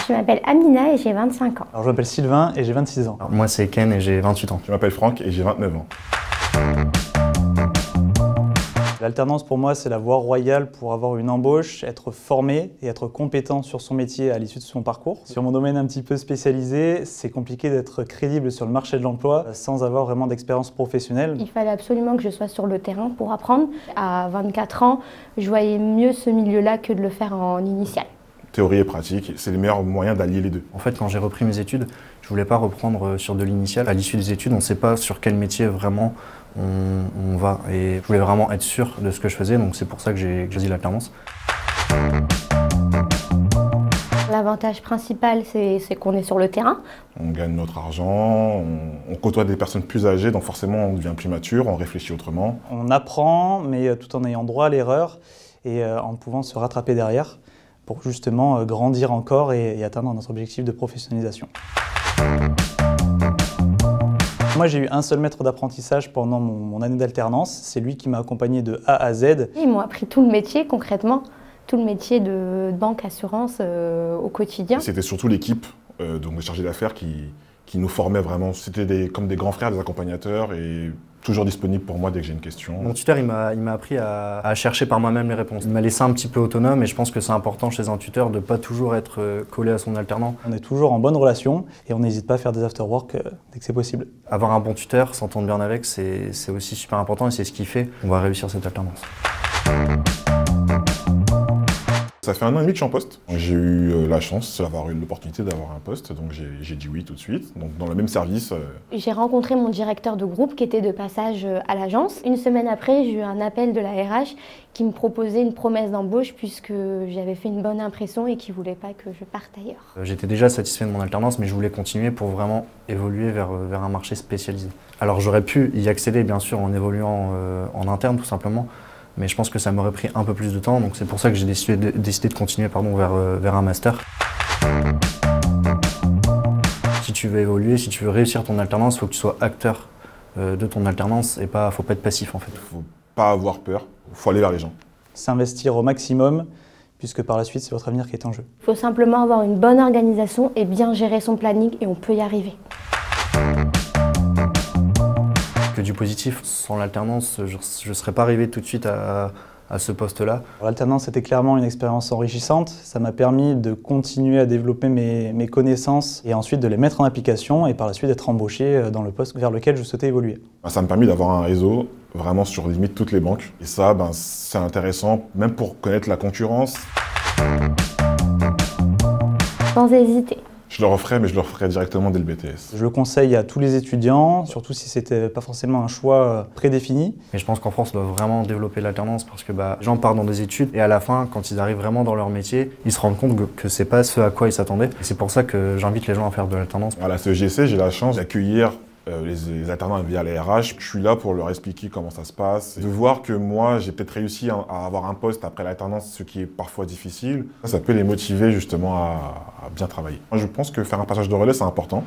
Je m'appelle Amina et j'ai 25 ans. Alors, je m'appelle Sylvain et j'ai 26 ans. Alors, moi, c'est Ken et j'ai 28 ans. Je m'appelle Franck et j'ai 29 ans. L'alternance pour moi, c'est la voie royale pour avoir une embauche, être formé et être compétent sur son métier à l'issue de son parcours. Sur mon domaine un petit peu spécialisé, c'est compliqué d'être crédible sur le marché de l'emploi sans avoir vraiment d'expérience professionnelle. Il fallait absolument que je sois sur le terrain pour apprendre. À 24 ans, je voyais mieux ce milieu-là que de le faire en initial. Théorie et pratique, c'est le meilleur moyen d'allier les deux. En fait, quand j'ai repris mes études, je voulais pas reprendre sur de l'initial. À l'issue des études, on ne sait pas sur quel métier vraiment on va. Et je voulais vraiment être sûr de ce que je faisais, donc c'est pour ça que j'ai choisi l'alternance. L'avantage principal, c'est qu'on est sur le terrain. On gagne notre argent, on côtoie des personnes plus âgées, donc forcément on devient plus mature, on réfléchit autrement. On apprend, mais tout en ayant droit à l'erreur et en pouvant se rattraper derrière pour justement grandir encore et atteindre notre objectif de professionnalisation. Moi, j'ai eu un seul maître d'apprentissage pendant mon année d'alternance. C'est lui qui m'a accompagné de A à Z. Ils m'ont appris tout le métier, concrètement, tout le métier de banque, assurance au quotidien. C'était surtout l'équipe, donc les chargés d'affaires qui nous formaient vraiment. C'était comme des grands frères, des accompagnateurs et toujours disponibles pour moi dès que j'ai une question. Mon tuteur, il m'a appris à chercher par moi-même les réponses. Il m'a laissé un petit peu autonome et je pense que c'est important chez un tuteur de ne pas toujours être collé à son alternant. On est toujours en bonne relation et on n'hésite pas à faire des after-work dès que c'est possible. Avoir un bon tuteur, s'entendre bien avec, c'est aussi super important et c'est ce qui fait qu'on va réussir cette alternance. Ça fait 1 an et demi que je suis en poste. J'ai eu la chance d'avoir eu l'opportunité d'avoir un poste, donc j'ai dit oui tout de suite. Donc dans le même service. J'ai rencontré mon directeur de groupe qui était de passage à l'agence. Une semaine après, j'ai eu un appel de la RH qui me proposait une promesse d'embauche puisque j'avais fait une bonne impression et qui ne voulait pas que je parte ailleurs. J'étais déjà satisfait de mon alternance, mais je voulais continuer pour vraiment évoluer vers un marché spécialisé. Alors j'aurais pu y accéder bien sûr en évoluant en interne tout simplement, mais je pense que ça m'aurait pris un peu plus de temps, donc c'est pour ça que j'ai décidé de continuer vers un master. Si tu veux évoluer, si tu veux réussir ton alternance, il faut que tu sois acteur de ton alternance et faut pas être passif en fait. Il ne faut pas avoir peur, il faut aller vers les gens. S'investir au maximum, puisque par la suite, c'est votre avenir qui est en jeu. Il faut simplement avoir une bonne organisation et bien gérer son planning et on peut y arriver. Que du positif. Sans l'alternance, je ne serais pas arrivé tout de suite à ce poste-là. L'alternance était clairement une expérience enrichissante. Ça m'a permis de continuer à développer mes connaissances et ensuite de les mettre en application et par la suite d'être embauché dans le poste vers lequel je souhaitais évoluer. Ça m'a permis d'avoir un réseau vraiment sur limite toutes les banques. Et ça, c'est intéressant, même pour connaître la concurrence. Sans hésiter. Je le referai, mais je le referai directement dès le BTS. Je le conseille à tous les étudiants, surtout si c'était pas forcément un choix prédéfini. Et je pense qu'en France, on doit vraiment développer l'alternance parce que les gens partent dans des études et à la fin, quand ils arrivent vraiment dans leur métier, ils se rendent compte que c'est pas ce à quoi ils s'attendaient. Et c'est pour ça que j'invite les gens à faire de l'alternance. À la CEGC, j'ai la chance d'accueillir les alternants via les RH. Je suis là pour leur expliquer comment ça se passe. De voir que moi, j'ai peut-être réussi à avoir un poste après l'alternance, ce qui est parfois difficile. Ça peut les motiver justement à bien travailler. Moi, je pense que faire un passage de relais, c'est important.